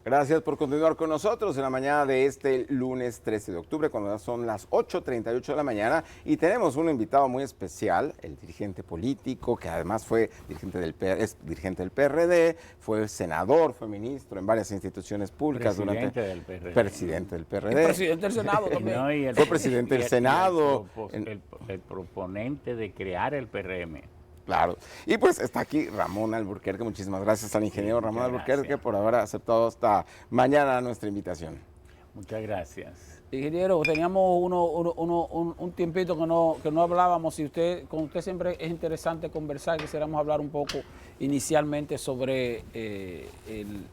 Gracias por continuar con nosotros en la mañana de este lunes 13 de octubre, cuando ya son las 8:38 de la mañana, y tenemos un invitado muy especial, el dirigente político, que además fue dirigente es dirigente del PRD, fue senador, fue ministro en varias instituciones públicas Presidente del PRD. presidente del Y PRD. presidente del Senado también. No, Fue presidente del Senado. El proponente de crear el PRM. Claro. Y pues está aquí Ramón Alburquerque. Muchísimas gracias al ingeniero Sí, Ramón muchas Alburquerque gracias. por haber aceptado esta mañana nuestra invitación. Muchas gracias. Ingeniero, teníamos un tiempito que no hablábamos y con usted siempre es interesante conversar. Quisiéramos hablar un poco inicialmente sobre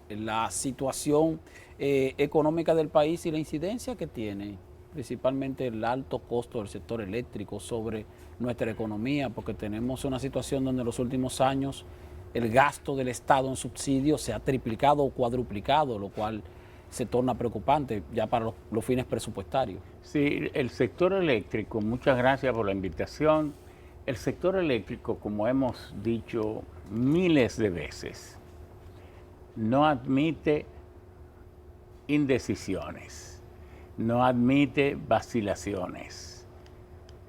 la situación económica del país y la incidencia que tiene, principalmente el alto costo del sector eléctrico sobre nuestra economía, porque tenemos una situación donde en los últimos años el gasto del Estado en subsidios se ha triplicado o cuadruplicado, lo cual se torna preocupante ya para los fines presupuestarios. Sí, el sector eléctrico, muchas gracias por la invitación. El sector eléctrico, como hemos dicho miles de veces, no admite indecisiones, no admite vacilaciones,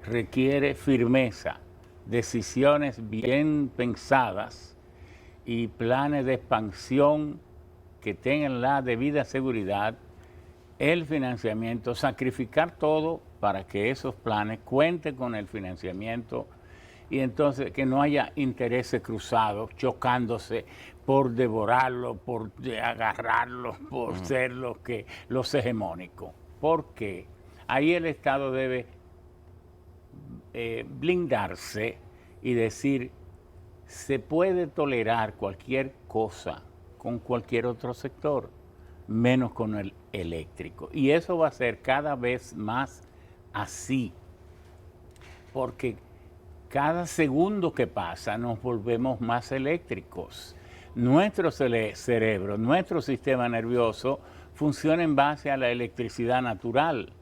requiere firmeza, decisiones bien pensadas y planes de expansión que tengan la debida seguridad, el financiamiento, sacrificar todo para que esos planes cuenten con el financiamiento y entonces que no haya intereses cruzados, chocándose por devorarlo, por agarrarlo, por ser los hegemónicos. Porque ahí el Estado debe blindarse y decir, se puede tolerar cualquier cosa con cualquier otro sector, menos con el eléctrico. Y eso va a ser cada vez más así, porque cada segundo que pasa nos volvemos más eléctricos. Nuestro cerebro, nuestro sistema nervioso funciona en base a la electricidad natural,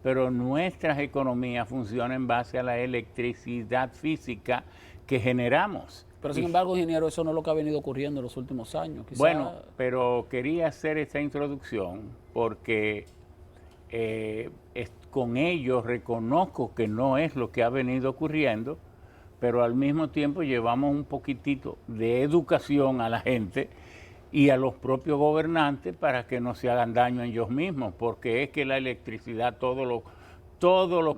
pero nuestras economías funcionan en base a la electricidad física que generamos. Pero sin embargo, ingeniero, eso no es lo que ha venido ocurriendo en los últimos años. Bueno, pero quería hacer esta introducción porque con ello reconozco que no es lo que ha venido ocurriendo, pero al mismo tiempo llevamos un poquitito de educación a la gente y a los propios gobernantes para que no se hagan daño en ellos mismos, porque es que la electricidad todo lo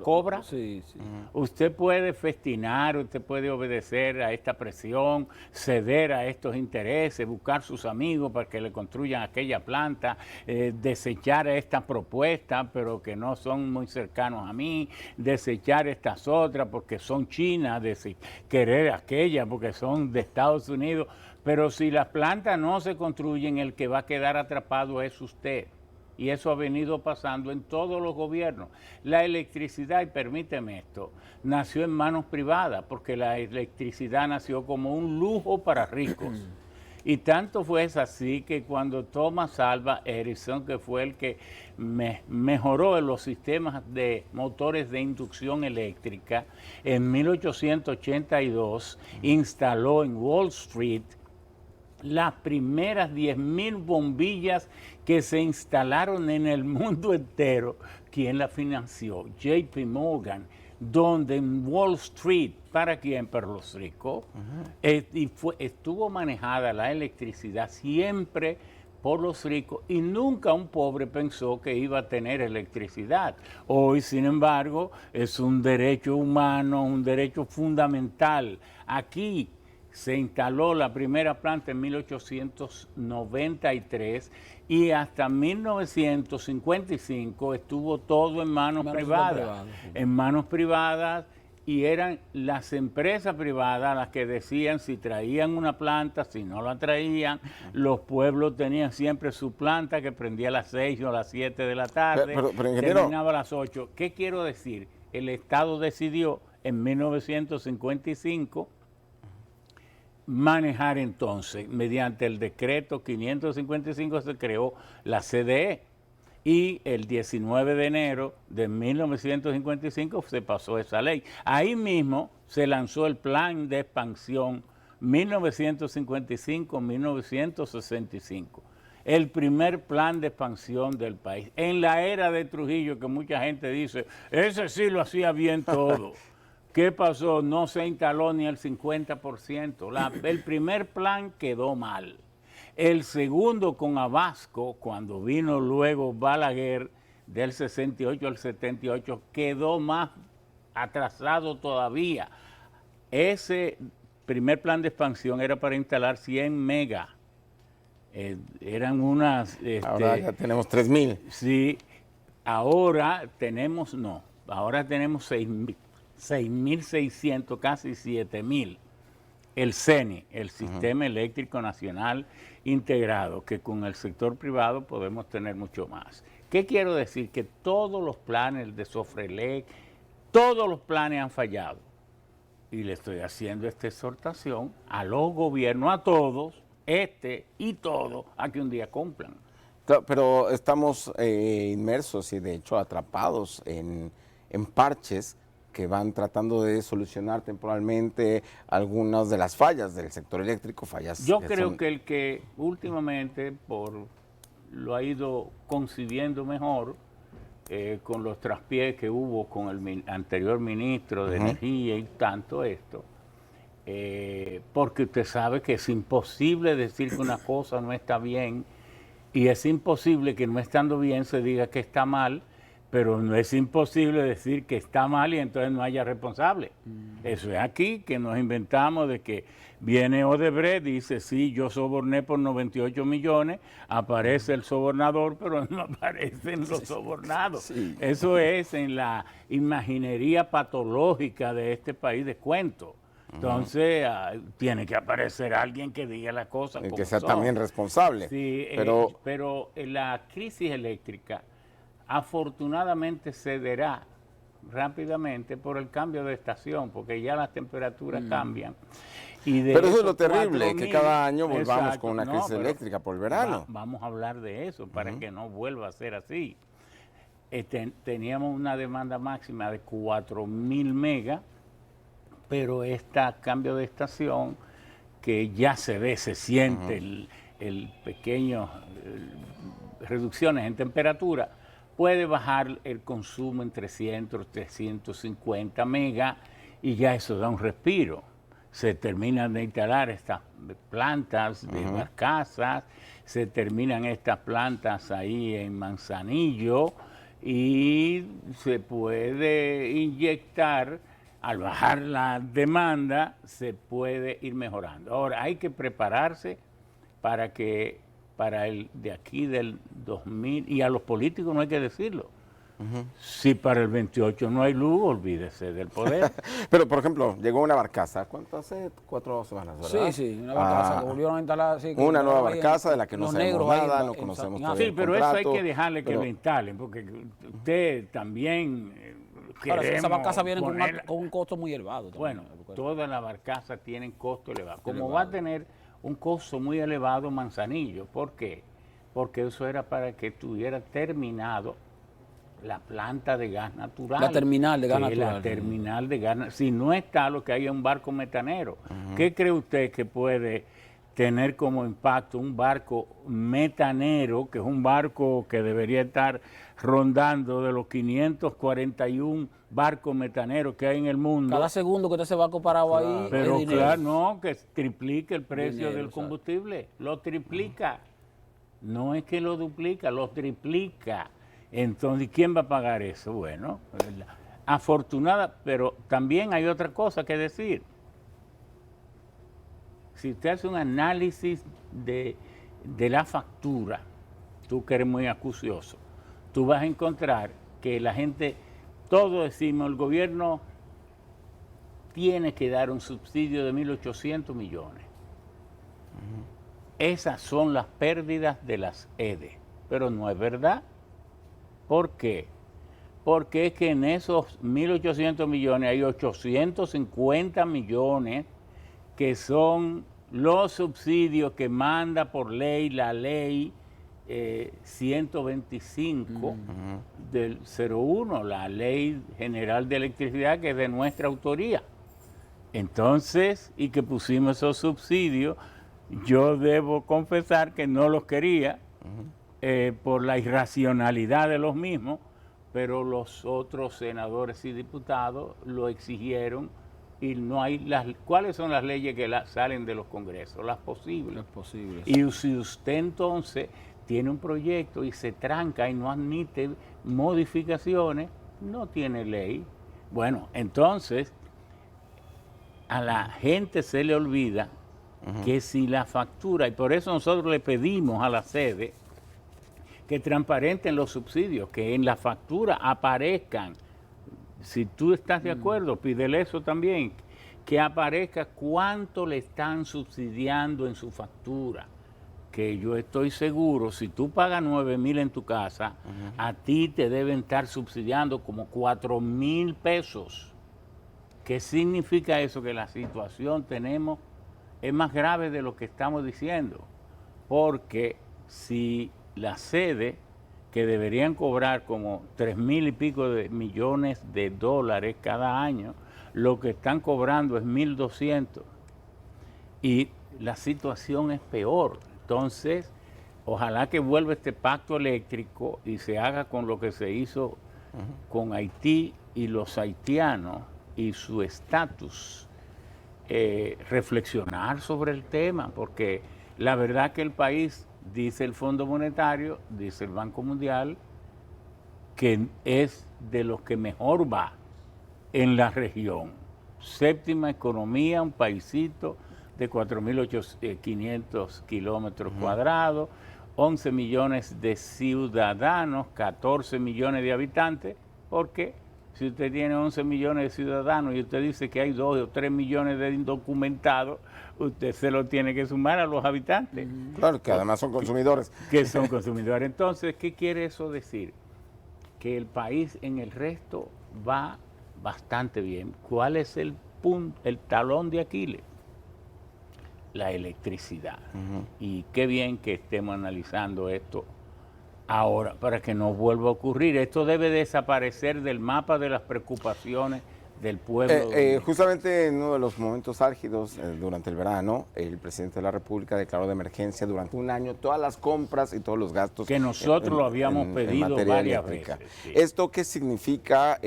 cobra. Sí, sí. Usted puede festinar, usted puede obedecer a esta presión, ceder a estos intereses, buscar sus amigos para que le construyan aquella planta, desechar esta propuesta, pero que no son muy cercanos a mí, desechar estas otras porque son chinas, querer aquellas porque son de Estados Unidos. Pero si las plantas no se construyen, el que va a quedar atrapado es usted. Y eso ha venido pasando en todos los gobiernos. La electricidad, y permíteme esto, nació en manos privadas, porque la electricidad nació como un lujo para ricos. Y tanto fue así que cuando Thomas Alva Edison, que fue el que mejoró los sistemas de motores de inducción eléctrica, en 1882 instaló en Wall Street las primeras 10,000 bombillas que se instalaron en el mundo entero. ¿Quién la financió? JP Morgan, donde en Wall Street, ¿para quién? Para los ricos. Estuvo manejada la electricidad siempre por los ricos y nunca un pobre pensó que iba a tener electricidad. Hoy, sin embargo, es un derecho humano, un derecho fundamental. Aquí se instaló la primera planta en 1893 y hasta 1955 estuvo todo en manos privadas. En manos privadas, y eran las empresas privadas las que decían si traían una planta, si no la traían. Los pueblos tenían siempre su planta que prendía a las 6 o a las 7 de la tarde, pero, ingeniero, terminaba a las 8. ¿Qué quiero decir? El Estado decidió en 1955 manejar entonces, mediante el decreto 555 se creó la CDE y el 19 de enero de 1955 se pasó esa ley. Ahí mismo se lanzó el plan de expansión 1955-1965. el primer plan de expansión del país. En la era de Trujillo, que mucha gente dice, ese sí lo hacía bien todo. ¿Qué pasó? No se instaló ni el 50%. El primer plan quedó mal. El segundo con Abasco, cuando vino luego Balaguer, del 68 al 78, quedó más atrasado todavía. Ese primer plan de expansión era para instalar 100 megas. Eran unas... ahora ya tenemos 3.000. Sí, ahora tenemos 6.600, casi 7.000. El CENI, el Sistema Eléctrico Nacional Integrado, que con el sector privado podemos tener mucho más. ¿Qué quiero decir? Que todos los planes de Sofrelec, todos los planes han fallado. Y le estoy haciendo esta exhortación a los gobiernos, a todos, y todos, a que un día cumplan. Claro, pero estamos inmersos y de hecho atrapados en parches que van tratando de solucionar temporalmente algunas de las fallas del sector eléctrico, fallas. Yo creo que el que últimamente lo ha ido concibiendo mejor, con los traspiés que hubo con el anterior ministro de Energía y tanto esto, porque usted sabe que es imposible decir que una cosa no está bien y es imposible que no estando bien se diga que está mal, pero no es imposible decir que está mal y entonces no haya responsable. Eso es aquí que nos inventamos de que viene Odebrecht, dice, sí, yo soborné por 98 millones, aparece el sobornador, pero no aparecen los sobornados. Sí. Eso es en la imaginería patológica de este país de cuento. Entonces, tiene que aparecer alguien que diga las cosas como que sea son. También responsable. Sí, pero la crisis eléctrica afortunadamente cederá rápidamente por el cambio de estación, porque ya las temperaturas cambian. Pero eso es lo terrible, que cada año volvamos con una crisis eléctrica por el verano. Vamos a hablar de eso para que no vuelva a ser así. Teníamos una demanda máxima de 4.000 megas, pero este cambio de estación, que ya se ve, se siente el pequeño reducciones en temperatura, puede bajar el consumo en 300, 350 megas y ya eso da un respiro. Se terminan de instalar estas plantas de barcazas, se terminan estas plantas ahí en Manzanillo y se puede inyectar, al bajar la demanda, se puede ir mejorando. Ahora, hay que prepararse para el de aquí del 2000, y a los políticos no hay que decirlo. Si para el 28 no hay luz, olvídese del poder. Pero, por ejemplo, llegó una barcaza, ¿cuánto hace? 4 semanas, ¿verdad? Sí, una barcaza que volvieron a instalar. Sí, una nueva barcaza de la que no sabemos nada, no conocemos todo Sí, el pero contrato, eso hay que dejarle que lo instalen, porque usted también Ahora, esa barcaza viene con un costo muy elevado. Bueno, todas las barcazas tienen costo elevado. Como va a tener un costo muy elevado Manzanillo. ¿Por qué? Porque eso era para que estuviera terminado la planta de gas natural. La terminal de gas natural. La terminal de gas natural. Si no está, lo que hay es un barco metanero. ¿Qué cree usted que puede tener como impacto un barco metanero, que es un barco que debería estar rondando de los 541 barcos metaneros que hay en el mundo? Cada segundo que está ese barco parado ahí, pero es claro, no, que triplique el precio dinero, del combustible, lo triplica. No es que lo duplica, lo triplica. Entonces, ¿quién va a pagar eso? Bueno, afortunada, pero también hay otra cosa que decir. Si usted hace un análisis de la factura, tú que eres muy acucioso, tú vas a encontrar que la gente, todos decimos, el gobierno tiene que dar un subsidio de 1.800 millones. Esas son las pérdidas de las EDE, pero no es verdad. ¿Por qué? Porque es que en esos 1.800 millones hay 850 millones que son los subsidios que manda por ley la ley 125 del 01, la Ley General de Electricidad, que es de nuestra autoría. Entonces, y que pusimos esos subsidios, yo debo confesar que no los quería, por la irracionalidad de los mismos, pero los otros senadores y diputados lo exigieron y no hay ¿cuáles son las leyes que salen de los congresos? Las posibles. Las posibles. Y si usted entonces tiene un proyecto y se tranca y no admite modificaciones, no tiene ley. Bueno, entonces a la gente se le olvida que si la factura, y por eso nosotros le pedimos a la sede que transparenten los subsidios, que en la factura aparezcan, si tú estás de acuerdo, pídele eso también, que aparezca cuánto le están subsidiando en su factura. Que yo estoy seguro, si tú pagas 9,000 en tu casa, a ti te deben estar subsidiando como 4,000 pesos. ¿Qué significa eso? Que la situación tenemos es más grave de lo que estamos diciendo, porque si la sede, que deberían cobrar como 3,000 y pico de millones de dólares cada año, lo que están cobrando es 1,200 y la situación es peor. Entonces, ojalá que vuelva este pacto eléctrico y se haga con lo que se hizo con Haití y los haitianos y su estatus, reflexionar sobre el tema, porque la verdad que el país, dice el Fondo Monetario, dice el Banco Mundial, que es de los que mejor va en la región. Séptima economía, un paisito de 4,500 kilómetros cuadrados, 11 millones de ciudadanos, 14 millones de habitantes, porque si usted tiene 11 millones de ciudadanos y usted dice que hay 2 o 3 millones de indocumentados, usted se lo tiene que sumar a los habitantes. Claro, que además son consumidores. Que son consumidores. Entonces, ¿qué quiere eso decir? Que el país en el resto va bastante bien. ¿Cuál es el punto, el talón de Aquiles? La electricidad. Y qué bien que estemos analizando esto ahora para que no vuelva a ocurrir. Esto debe desaparecer del mapa de las preocupaciones del pueblo. Justamente en uno de los momentos álgidos durante el verano, el presidente de la República declaró de emergencia durante un año todas las compras y todos los gastos que nosotros lo habíamos pedido varias veces. Sí. ¿Esto qué significa?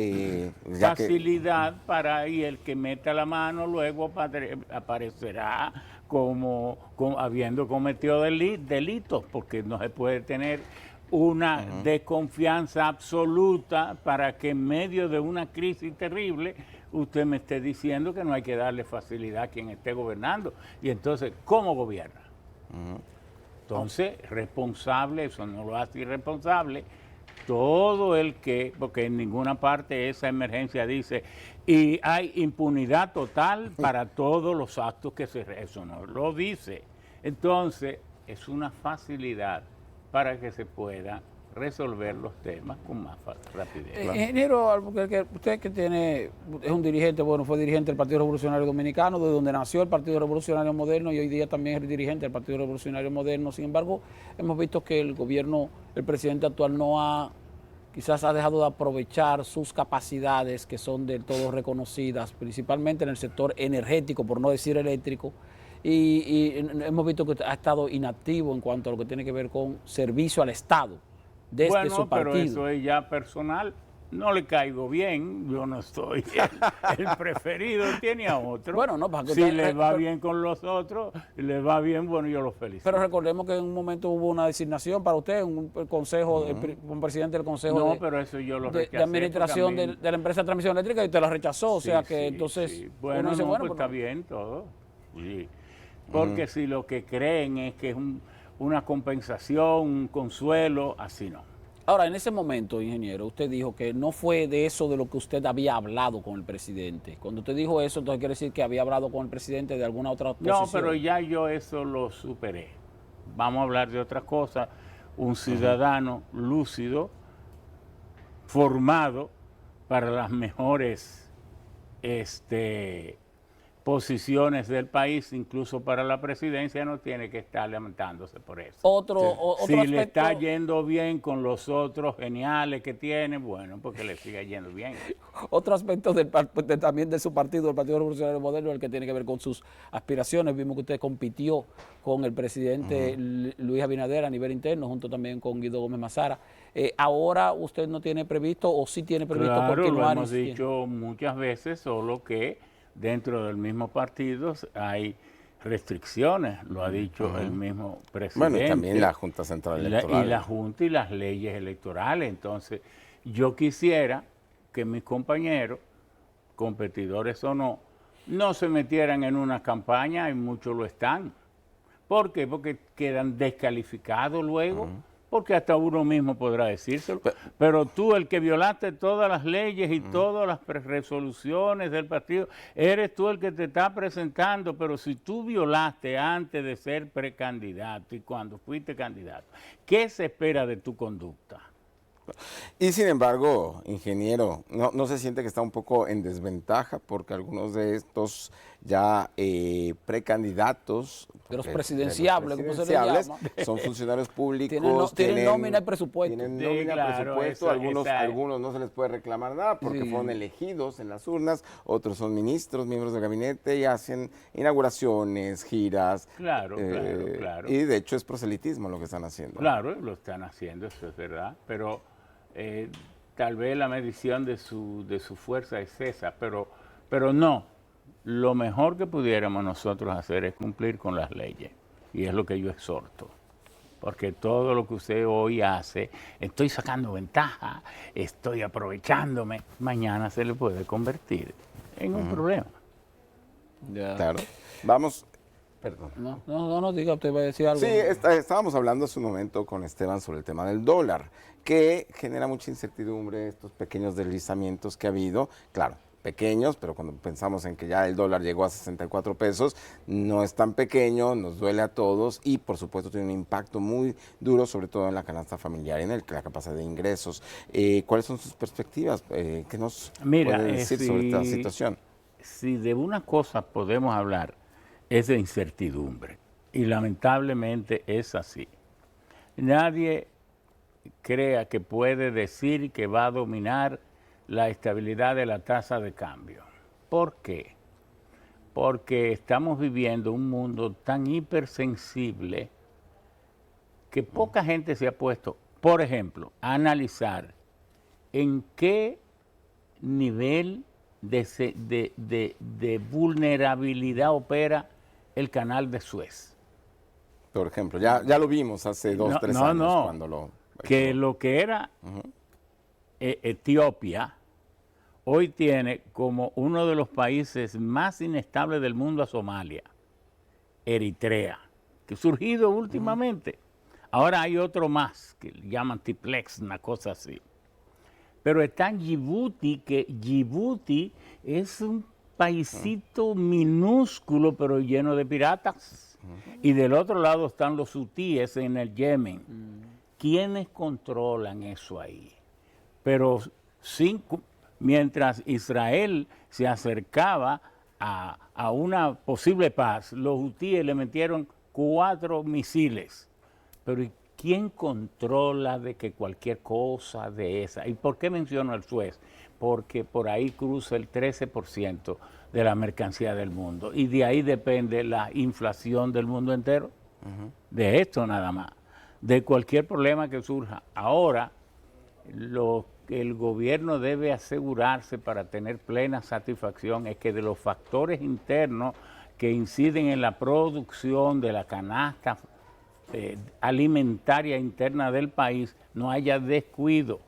Facilidad para y el que meta la mano luego aparecerá como habiendo cometido delitos, porque no se puede tener una desconfianza absoluta para que en medio de una crisis terrible usted me esté diciendo que no hay que darle facilidad a quien esté gobernando. Y entonces, ¿cómo gobierna? Entonces, responsable, eso no lo hace irresponsable, todo el que, porque en ninguna parte esa emergencia dice, y hay impunidad total para todos los actos que eso no lo dice. Entonces, es una facilidad para que se pueda resolver los temas con más rapidez. Ingeniero Albuquerque, usted que es un dirigente, bueno, fue dirigente del Partido Revolucionario Dominicano, de donde nació el Partido Revolucionario Moderno, y hoy día también es dirigente del Partido Revolucionario Moderno. Sin embargo, hemos visto que el gobierno, el presidente actual quizás ha dejado de aprovechar sus capacidades, que son del todo reconocidas, principalmente en el sector energético, por no decir eléctrico, y hemos visto que ha estado inactivo en cuanto a lo que tiene que ver con servicio al Estado desde su partido. Pero eso es ya personal. No le caigo bien, yo no soy el preferido, tiene a otro. Bueno, no, si le va bien con los otros, le va bien, bueno, yo lo felicito. Pero recordemos que en un momento hubo una designación para usted, un consejo, un presidente del consejo pero eso yo lo de administración de la empresa de transmisión eléctrica, y usted la rechazó, o sea que entonces... Sí. Bueno, dice, pues está bien todo. Sí. Porque si lo que creen es que es una compensación, un consuelo, así no. Ahora, en ese momento, ingeniero, usted dijo que no fue de eso de lo que usted había hablado con el presidente. Cuando usted dijo eso, entonces quiere decir que había hablado con el presidente de alguna otra posición. No, pero ya yo eso lo superé. Vamos a hablar de otra cosa. Un ciudadano lúcido, formado para las mejores posiciones del país, incluso para la presidencia, no tiene que estar lamentándose por eso. Otro Si le aspecto, está yendo bien con los otros geniales que tiene, bueno, porque le siga yendo bien. otro aspecto también de su partido, el Partido Revolucionario Moderno, el que tiene que ver con sus aspiraciones. Vimos que usted compitió con el presidente Luis Abinader a nivel interno, junto también con Guido Gómez Mazara. Ahora usted no tiene previsto, o sí tiene previsto Claro, continuar. lo hemos dicho muchas veces, solo que dentro del mismo partido hay restricciones, lo ha dicho el mismo presidente. Bueno, y también la Junta Central Electoral. Y la Junta y las leyes electorales. Entonces, yo quisiera que mis compañeros, competidores o no se metieran en una campaña, y muchos lo están. ¿Por qué? Porque quedan descalificados luego. Porque hasta uno mismo podrá decírselo, pero tú, el que violaste todas las leyes y todas las resoluciones del partido, eres tú el que te está presentando, pero si tú violaste antes de ser precandidato y cuando fuiste candidato, ¿qué se espera de tu conducta? Y sin embargo, ingeniero, ¿no se siente que está un poco en desventaja porque algunos de estos ya precandidatos, De los presidenciables, ¿cómo se les llama? son funcionarios públicos, tienen nómina y presupuesto. Tienen Sí, nómina, claro, presupuesto, esa algunos no se les puede reclamar nada porque Sí. fueron elegidos en las urnas, otros son ministros, miembros del gabinete y hacen inauguraciones, giras. Claro, claro. Y de hecho es proselitismo lo que están haciendo. Claro, lo están haciendo, eso es verdad, pero tal vez la medición de su fuerza es esa, pero no. Lo mejor que pudiéramos nosotros hacer es cumplir con las leyes, y es lo que yo exhorto. Porque todo lo que usted hoy hace, estoy sacando ventaja, estoy aprovechándome, mañana se le puede convertir en un problema. Claro. Vamos, perdón. No, diga, usted va a decir algo. Sí, estábamos hablando hace un momento con Esteban sobre el tema del dólar, que genera mucha incertidumbre, estos pequeños deslizamientos que ha habido, claro, pequeños, pero cuando pensamos en que ya el dólar llegó a 64 pesos, no es tan pequeño, nos duele a todos y por supuesto tiene un impacto muy duro, sobre todo en la canasta familiar, en la capacidad de ingresos. ¿Cuáles son sus perspectivas? ¿Qué nos puede decir sobre esta situación? Si de una cosa podemos hablar, es de incertidumbre, y lamentablemente es así. Nadie crea que puede decir que va a dominar la estabilidad de la tasa de cambio. ¿Por qué? Porque estamos viviendo un mundo tan hipersensible que poca gente se ha puesto, por ejemplo, a analizar en qué nivel de vulnerabilidad opera el canal de Suez. Por ejemplo, ya lo vimos hace 2, 3 años cuando lo... Que lo que era Etiopía, hoy tiene como uno de los países más inestables del mundo a Somalia, Eritrea, que ha surgido últimamente. Ahora hay otro más, que le llaman Tiplex, una cosa así. Pero está Djibouti, que Djibouti es un paisito minúsculo, pero lleno de piratas. Y del otro lado están los hutíes en el Yemen. ¿Quiénes controlan eso ahí? Pero mientras Israel se acercaba a una posible paz, los hutíes le metieron 4 misiles. Pero ¿quién controla de que cualquier cosa de esa? ¿Y por qué menciono el Suez? Porque por ahí cruza el 13% de la mercancía del mundo. Y de ahí depende la inflación del mundo entero. De esto nada más. De cualquier problema que surja. Ahora, lo que el gobierno debe asegurarse para tener plena satisfacción es que de los factores internos que inciden en la producción de la canasta alimentaria interna del país no haya descuido,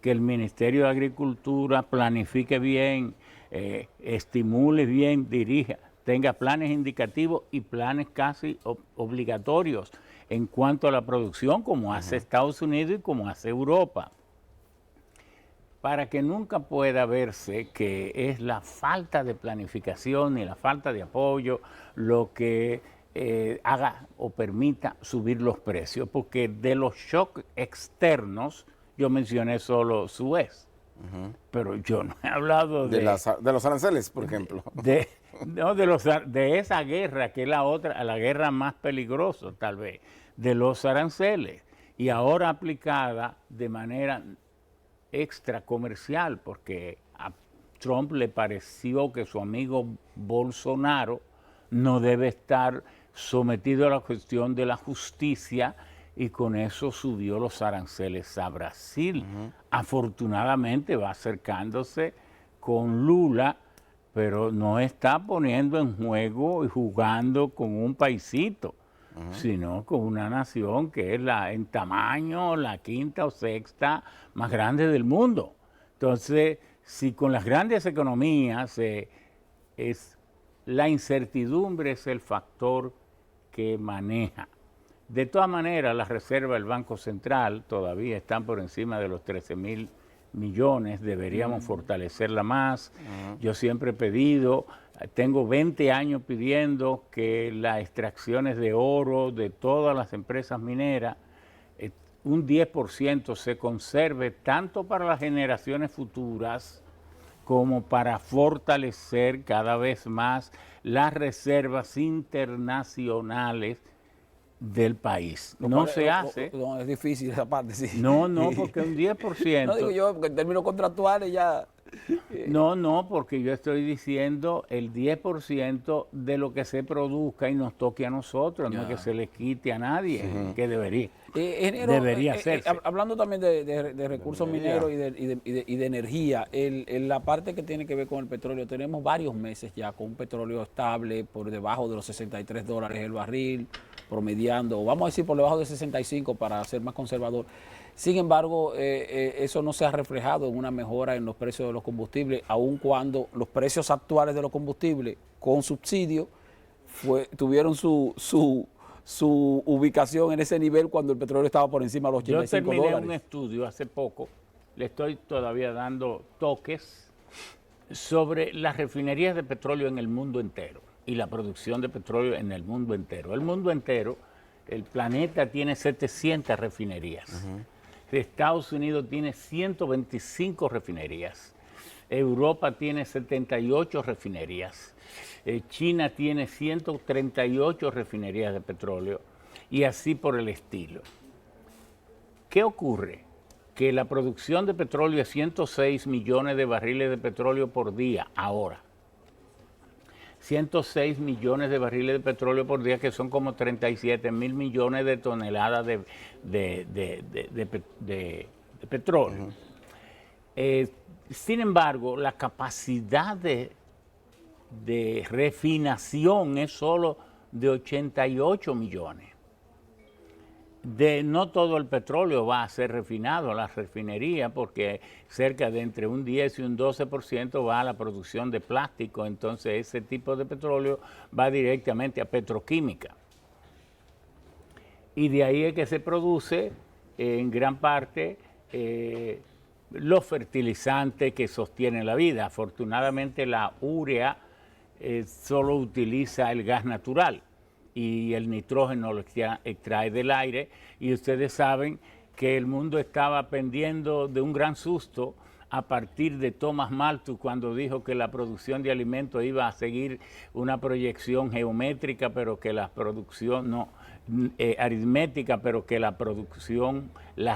que el Ministerio de Agricultura planifique bien, estimule bien, dirija, tenga planes indicativos y planes casi obligatorios en cuanto a la producción, como hace Estados Unidos y como hace Europa, para que nunca pueda verse que es la falta de planificación ni la falta de apoyo lo que haga o permita subir los precios, porque de los shocks externos, yo mencioné solo Suez, pero yo no he hablado de los aranceles, por ejemplo. No, de esa guerra, que es la guerra más peligrosa tal vez, de los aranceles, y ahora aplicada de manera extra comercial, porque a Trump le pareció que su amigo Bolsonaro no debe estar sometido a la cuestión de la justicia, y con eso subió los aranceles a Brasil. Afortunadamente va acercándose con Lula, pero no está poniendo en juego y jugando con un paisito, sino con una nación que es en tamaño la quinta o sexta más grande del mundo. Entonces, si con las grandes economías la incertidumbre es el factor que maneja. De todas maneras, las reservas del Banco Central todavía están por encima de los 13.000 millones, deberíamos fortalecerla más. Yo siempre he pedido, tengo 20 años pidiendo que las extracciones de oro de todas las empresas mineras, un 10% se conserve tanto para las generaciones futuras como para fortalecer cada vez más las reservas internacionales del país. No se hace. No, es difícil esa parte, sí. No, porque un 10%. No digo yo, porque en términos contractuales ya... No, porque yo estoy diciendo el 10% de lo que se produzca y nos toque a nosotros, no es que se le quite a nadie, que debería hacerse. Hablando también de recursos mineros y de energía, la parte que tiene que ver con el petróleo, tenemos varios meses ya con un petróleo estable por debajo de los $63 el barril, promediando, vamos a decir por debajo de 65 para ser más conservador. Sin embargo, eso no se ha reflejado en una mejora en los precios de los combustibles, aun cuando los precios actuales de los combustibles con subsidio tuvieron su ubicación en ese nivel cuando el petróleo estaba por encima de los $85. Yo terminé un estudio hace poco, le estoy todavía dando toques sobre las refinerías de petróleo en el mundo entero y la producción de petróleo en el mundo entero. El mundo entero, el planeta tiene 700 refinerías. Estados Unidos tiene 125 refinerías. Europa tiene 78 refinerías. China tiene 138 refinerías de petróleo y así por el estilo. ¿Qué ocurre? Que la producción de petróleo es 106 millones de barriles de petróleo por día ahora. 106 millones de barriles de petróleo por día, que son como 37 mil millones de toneladas de petróleo. Sin embargo, la capacidad de refinación es solo de 88 millones. No todo el petróleo va a ser refinado a la refinería, porque cerca de entre un 10 y un 12% va a la producción de plástico, entonces ese tipo de petróleo va directamente a petroquímica. Y de ahí es que se produce en gran parte los fertilizantes que sostienen la vida. Afortunadamente la urea solo utiliza el gas natural y el nitrógeno lo extrae del aire, y ustedes saben que el mundo estaba pendiendo de un gran susto a partir de Thomas Malthus, cuando dijo que la producción de alimentos iba a seguir una proyección geométrica, pero que la producción aritmética, pero que la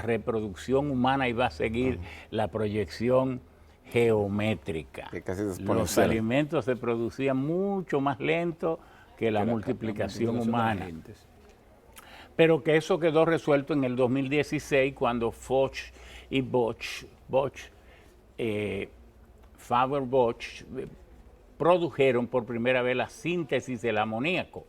reproducción humana iba a seguir la proyección geométrica. Los alimentos se producían mucho más lento que la multiplicación humana. Pero que eso quedó resuelto en el 2016 cuando Foch y Faber-Bosch produjeron por primera vez la síntesis del amoníaco,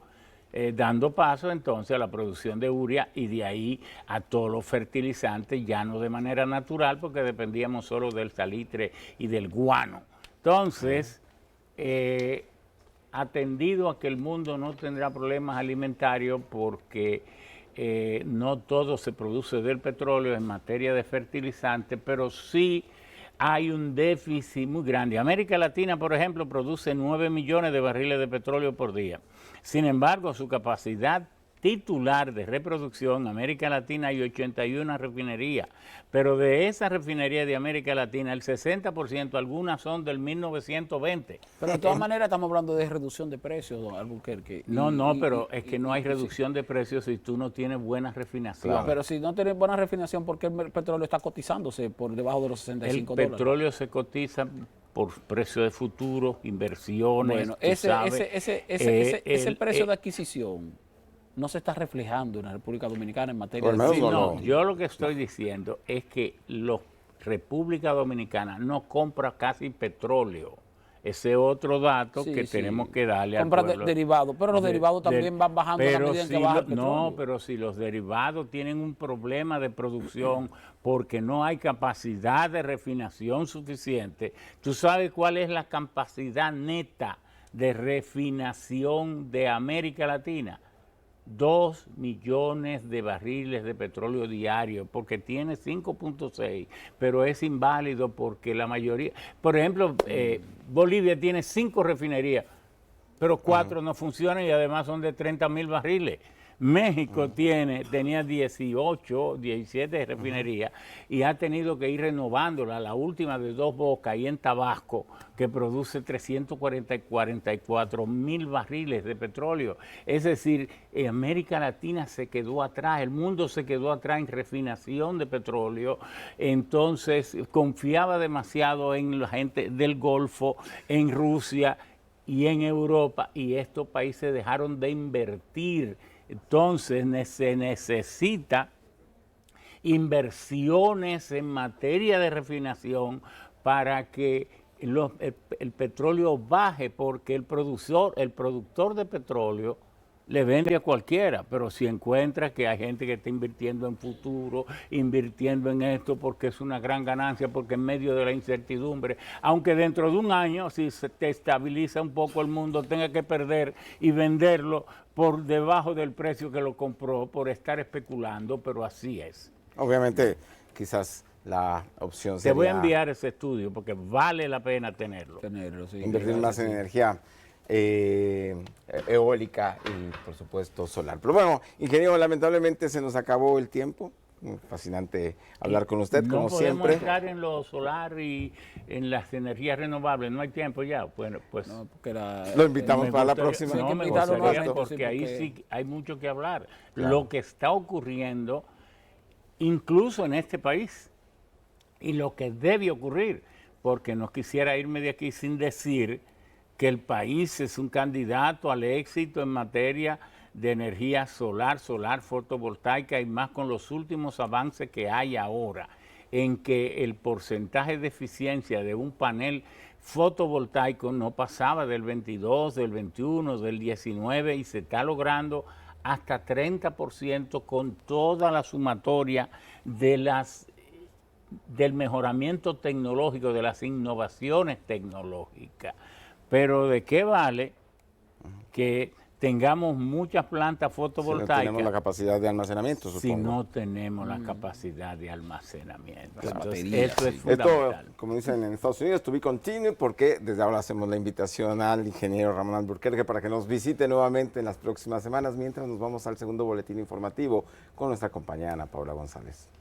dando paso entonces a la producción de urea y de ahí a todos los fertilizantes, ya no de manera natural porque dependíamos solo del salitre y del guano. Entonces, atendido a que el mundo no tendrá problemas alimentarios porque no todo se produce del petróleo en materia de fertilizantes, pero sí hay un déficit muy grande. América Latina, por ejemplo, produce 9 millones de barriles de petróleo por día. Sin embargo, su capacidad titular de reproducción, en América Latina hay 81 refinerías, pero de esas refinerías de América Latina, el 60%, algunas son del 1920. Pero de todas maneras estamos hablando de reducción de precios, don Albuquerque. Pero es que no hay reducción de precios si tú no tienes buena refinación. Claro. Pero si no tienes buena refinación, ¿por qué el petróleo está cotizándose por debajo de los 65 dólares? El petróleo se cotiza por precio de futuro, inversiones. Bueno, ese precio de adquisición no se está reflejando en la República Dominicana en materia de... Sí, no, yo lo que estoy diciendo es que la República Dominicana no compra casi petróleo. Ese es otro dato que tenemos que darle al pueblo. Compra derivados, pero los derivados también van bajando a la medida en que baja el petróleo. No, pero si los derivados tienen un problema de producción porque no hay capacidad de refinación suficiente, ¿tú sabes cuál es la capacidad neta de refinación de América Latina? 2 millones de barriles de petróleo diario, porque tiene 5.6, pero es inválido porque la mayoría, por ejemplo, Bolivia tiene 5 refinerías, pero 4 no funcionan y además son de 30,000 barriles. México tenía 18, 17 refinerías y ha tenido que ir renovándola, la última de Dos Bocas y en Tabasco, que produce 344,000 barriles de petróleo. Es decir, América Latina se quedó atrás, el mundo se quedó atrás en refinación de petróleo, entonces confiaba demasiado en la gente del Golfo, en Rusia y en Europa, y estos países dejaron de invertir. Entonces se necesita inversiones en materia de refinación para que el petróleo baje, porque el productor de petróleo le vende a cualquiera, pero si encuentra que hay gente que está invirtiendo en futuro, invirtiendo en esto porque es una gran ganancia, porque en medio de la incertidumbre, aunque dentro de un año, si se te estabiliza un poco el mundo, tenga que perder y venderlo por debajo del precio que lo compró por estar especulando, pero así es. Obviamente, quizás la opción sería... Te voy a enviar ese estudio porque vale la pena tenerlo. Sí, invertir más en energía eólica y, por supuesto, solar. Pero bueno, ingeniero, lamentablemente se nos acabó el tiempo. Fascinante hablar con usted, como siempre. No podemos entrar en lo solar y en las energías renovables, no hay tiempo ya. Bueno, pues no, lo invitamos para la próxima. No, me gustaría porque ahí sí hay mucho que hablar. Claro. Lo que está ocurriendo, incluso en este país, y lo que debe ocurrir, porque no quisiera irme de aquí sin decir que el país es un candidato al éxito en materia de energía solar, fotovoltaica y más con los últimos avances que hay ahora, en que el porcentaje de eficiencia de un panel fotovoltaico no pasaba del 22, del 21, del 19 y se está logrando hasta 30% con toda la sumatoria de del mejoramiento tecnológico, de las innovaciones tecnológicas. Pero ¿de qué vale que tengamos muchas plantas fotovoltaicas? Si no tenemos la capacidad de almacenamiento, supongo. Si no tenemos la capacidad de almacenamiento. Entonces, baterías, eso es fundamental. Esto, como dicen en Estados Unidos, to be continued, porque desde ahora hacemos la invitación al ingeniero Ramón Albuquerque para que nos visite nuevamente en las próximas semanas, mientras nos vamos al segundo boletín informativo con nuestra compañera Ana Paula González.